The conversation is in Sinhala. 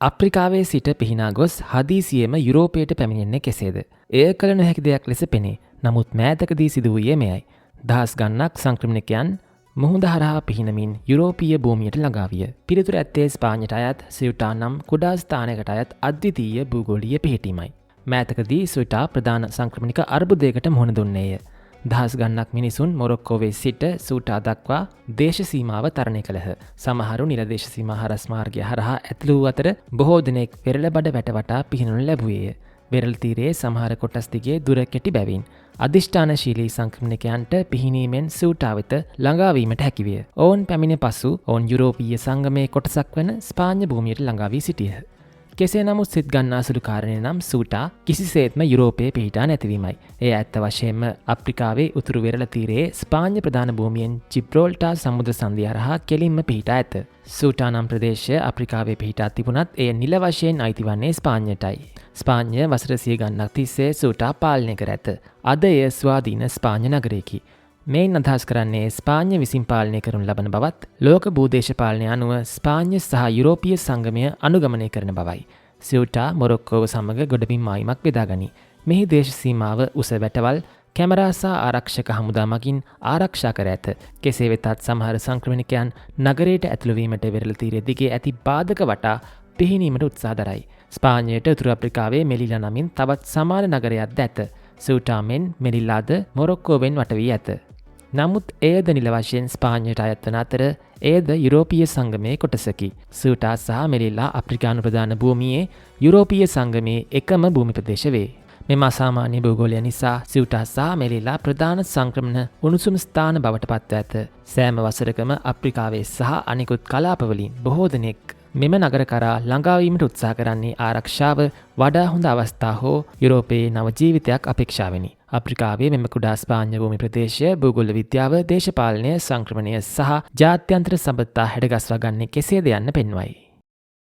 අප්‍රිකාවේ සිට පිහිනා ගොස් හදිසියෙම යුරෝපයට පැමිණෙන්නේ කෙසේද? එය කළ නොහැකි දෙයක් ලෙස පෙනේ. නමුත් මෑතකදී සිදු වූයේ මෙයයි. දහස් ගණනක් සංක්‍රමණිකයන් මුහුද හරහා පිහිනමින් යුරෝපීය භූමියට ළඟා විය. පිළිතුර ඇත්තේ ස්පාඤ්ඤයට අයත් සියුටා නම් කුඩා ස්ථානයකට අයත් අද්විතීය භූගෝලීය පිහිටීමයි. මෑතකදී සියුටා ප්‍රධාන සංක්‍රමණික අර්බුදයකට මුහුණ දුන්නේය. දහස් ගණනක් මිනිසුන් මොරොක්කෝවේ සිට සූටා දක්වා දේශ සීමාව තරණය කළහ. සමහරු නිලදේශ සීමා හරස් මාර්ගය හරහා ඇතුළු වූ අතර බොහෝ දෙනෙක් වෙරළ බඩ වැටවටා පිහිනනු ලැබුවේය. වෙරළ තීරයේ සමහර කොටස් දිගේ දුර කෙටි බැවින් අධිෂ්ඨානශීලී සංක්‍රමණිකයන්ට පිහිනීමෙන් සූටා වෙත ළඟාවීමට හැකිවිය. ඔවුන් පැමිණ පසු ඔවුන් යුරෝපීය සංගමයේ කොටසක් වන ස්පාඤ්ඤ භූමියට ළඟා වී සිටියහ. කෙසේ නමුත් සිත් ගන්නා සුළු කාරණය නම් සූටා කිසිසේත්ම යුරෝපයේ පිහිටා නැතිවීමයි. එය ඇත්ත වශයෙන්ම අප්‍රිකාවේ උතුරු වෙරළ තීරයේ ස්පාඤ්ඤ ප්‍රධාන භූමියෙන් ජිබ්‍රෝල්ටා සමුද්‍ර සන්ධිය හරහා කෙලින්ම පිහිටා ඇත. සූටා නම් ප්‍රදේශය අප්‍රිකාවේ පිහිටා තිබුණත් එය නිල වශයෙන් අයිති වන්නේ ස්පාඤ්ඤයටයි. ස්පාඤ්ඤ වසර 100 ගණනක් තිස්සේ සූටා පාලනය කර ඇත. අද එය ස්වාධීන ස්පාඤ්ඤ නගරයකි. මෙයින් අදහස් කරන්නේ ස්පාඤ්ඤ විසින් පාලනය කරනු ලබන බවත් ලෝක භූදේශපාලනය අනුව ස්පාඤ්ඤ සහ යුරෝපීය සංගමය අනුගමනය කරන බවයි. සියුටා මොරොක්කෝව සමග ගොඩබිම් මායිමක් බෙදාගනි. මෙහි දේශ සීමාව උස වැටවල් කැමරා සහ ආරක්ෂක හමුදා මගින් ආරක්ෂා කර ඇත. කෙසේ වෙතත් සමහර සංක්‍රමණිකයන් නගරයට ඇතුළු වීමට වෙරළ තීරය දිගේ ඇති බාධක වටා පිහිනීමට උත්සාහ දරයි. ස්පාඤ්ඤයට උතුරු අප්‍රිකාවේ මෙලිලා නමින් තවත් සමාන නගරයක්ද ඇත. සියුටා මෙන් මෙලිලාද මොරොක්කෝවෙන් වට වී ඇත. නමුත් එයද නිල වශයෙන් ස්පාඤ්ඤයට අයත් වන අතර එයද යුරෝපීය සංගමයේ කොටසකි. සියුටා සහ මෙලිලා අප්‍රිකානු ප්‍රධාන භූමියේ යුරෝපීය සංගමයේ එකම භූමි ප්‍රදේශ වේ. මෙම අසාමාන්‍ය භූගෝලය නිසා සියුටා සහ මෙලිලා ප්‍රධාන සංක්‍රමණ උණුසුම් ස්ථාන බවට පත්ව ඇත. සෑම වසරකම අප්‍රිකාවේ සහ අනෙකුත් කලාපවලින් බොහෝ දෙනෙක් මෙම නගර කරා ළඟාවීමට උත්සාහ කරන්නේ ආරක්ෂාව වඩා හොඳ අවස්ථා හෝ යුරෝපයේ නව ජීවිතයක් අපේක්ෂාවෙනි. අප්‍රිකාවේ මෙම කුඩා ස්පාඤ්ඤ භූමි ප්‍රදේශය භූගෝල විද්‍යාව, දේශපාලනය, සංක්‍රමණය සහ ජාත්‍යන්තර සබඳතා හැඩගස්වා ගන්නේ කෙසේද යන්න පෙන්වයි.